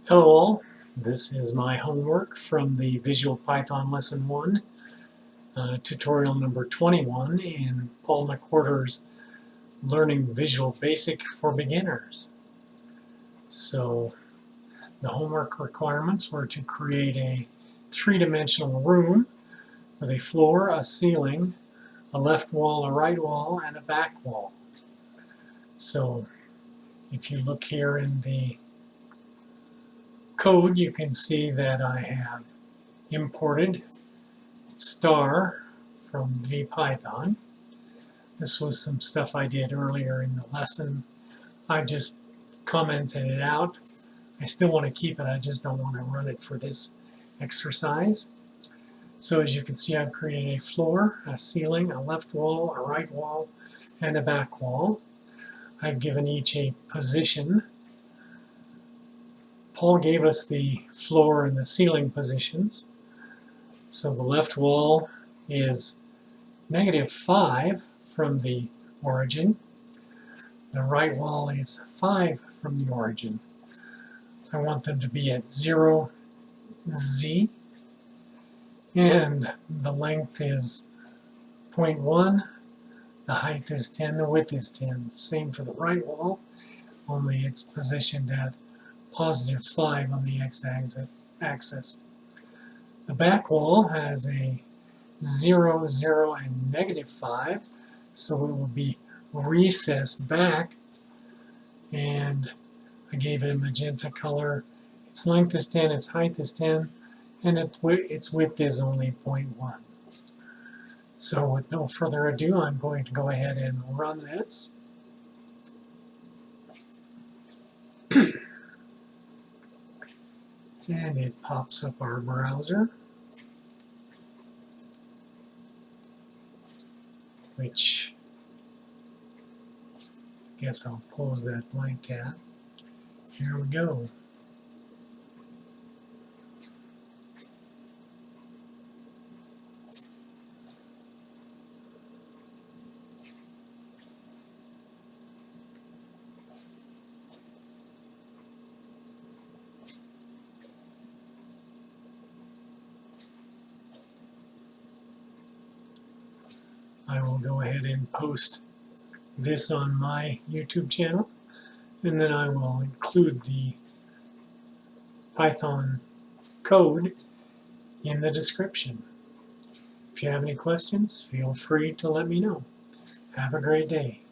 Hello all, this is my homework from the Visual Python Lesson 1, tutorial number 21 in Paul McWhorter's Learning Visual Basic for Beginners. So the homework requirements were to create a three-dimensional room with a floor, a ceiling, a left wall, a right wall, and a back wall. So if you look here in the code, you can see that I have imported star from vpython. This was some stuff I did earlier in the lesson. I just commented it out. I still want to keep it, I just don't want to run it for this exercise. So as you can see, I've created a floor, a ceiling, a left wall, a right wall, and a back wall. I've given each a position. Paul gave us the floor and the ceiling positions. So the left wall is -5 from the origin. The right wall is 5 from the origin. I want them to be at 0, z, and the length is 0.1, the height is 10, the width is 10. Same for the right wall, only it's positioned at +5 on the x-axis. The back wall has a 0, 0, and -5, so it will be recessed back, and I gave it a magenta color. Its length is 10, its height is 10, and its width is only 0.1. So with no further ado, I'm going to go ahead and run this. And it pops up our browser, which I guess I'll close that blank tab. Here we go. I will go ahead and post this on my YouTube channel, and then I will include the Python code in the description. If you have any questions, feel free to let me know. Have a great day.